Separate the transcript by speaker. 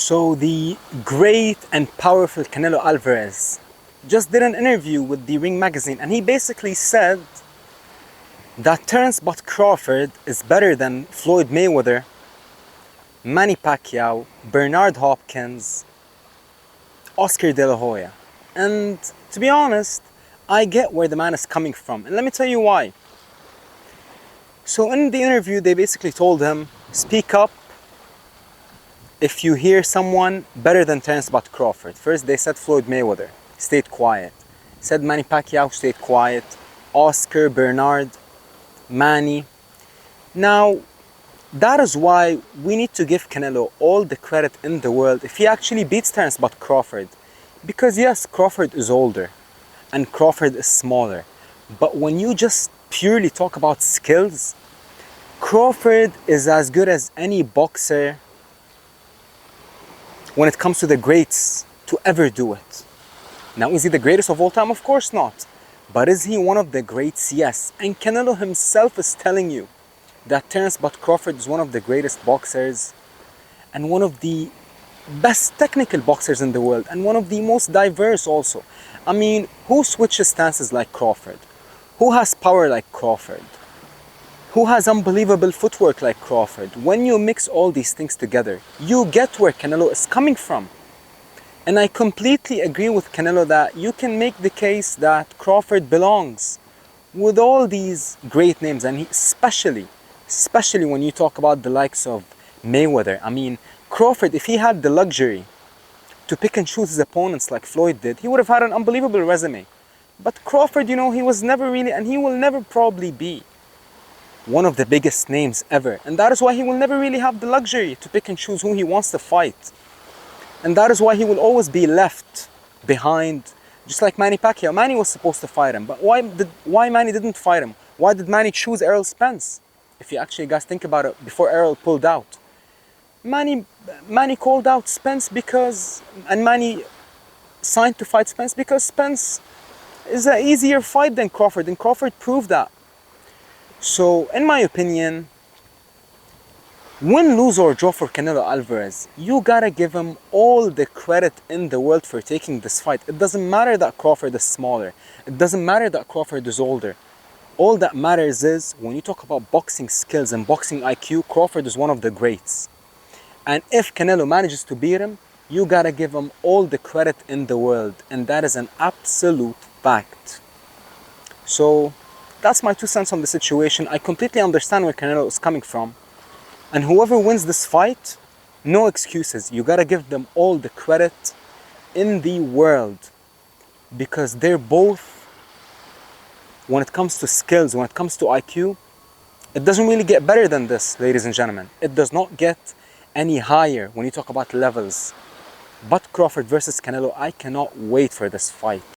Speaker 1: So the great and powerful Canelo Alvarez just did an interview with the Ring magazine, and he basically said that Terence Crawford is better than Floyd Mayweather, Manny Pacquiao, Bernard Hopkins, Oscar De La Hoya. And to be honest, I get where the man is coming from, and let me tell you why. So in the interview, they basically told him, speak up if you hear someone better than Terence Crawford. First they said Floyd Mayweather, stayed quiet. Said Manny Pacquiao, stayed quiet. Oscar, Bernard, Manny. Now, that is why we need to give Canelo all the credit in the world if he actually beats Terence Crawford. Because yes, Crawford is older and Crawford is smaller. But when you just purely talk about skills, Crawford is as good as any boxer when it comes to the greats to ever do it. Now, is he the greatest of all time? Of course not. But is he one of the greats? Yes. And Canelo himself is telling you that Terence Crawford is one of the greatest boxers and one of the best technical boxers in the world and one of the most diverse also. I mean, who switches stances like Crawford? Who has power like Crawford? Who has unbelievable footwork like Crawford? When you mix all these things together, you get where Canelo is coming from. And I completely agree with Canelo that you can make the case that Crawford belongs with all these great names, and especially when you talk about the likes of Mayweather. I mean, Crawford, if he had the luxury to pick and choose his opponents like Floyd did, he would have had an unbelievable resume. But Crawford, you know, he was never really, and he will never probably be one of the biggest names ever. And that is why he will never really have the luxury to pick and choose who he wants to fight. And that is why he will always be left behind, just like Manny Pacquiao. Manny was supposed to fight him, but why Manny didn't fight him? Why did Manny choose Errol Spence? If you actually guys think about it, before Errol pulled out, Manny called out Spence and Manny signed to fight Spence because Spence is an easier fight than Crawford, and Crawford proved that. So, in my opinion, win, lose or draw for Canelo Alvarez, you gotta give him all the credit in the world for taking this fight. It doesn't matter that Crawford is smaller. It doesn't matter that Crawford is older. All that matters is, when you talk about boxing skills and boxing IQ, Crawford is one of the greats. And if Canelo manages to beat him, you gotta give him all the credit in the world. And that is an absolute fact. So, that's my 2 cents on the situation. I completely understand where Canelo is coming from. And whoever wins this fight, no excuses. You gotta give them all the credit in the world. Because they're both, when it comes to skills, when it comes to IQ, it doesn't really get better than this, ladies and gentlemen. It does not get any higher when you talk about levels. But Crawford versus Canelo, I cannot wait for this fight.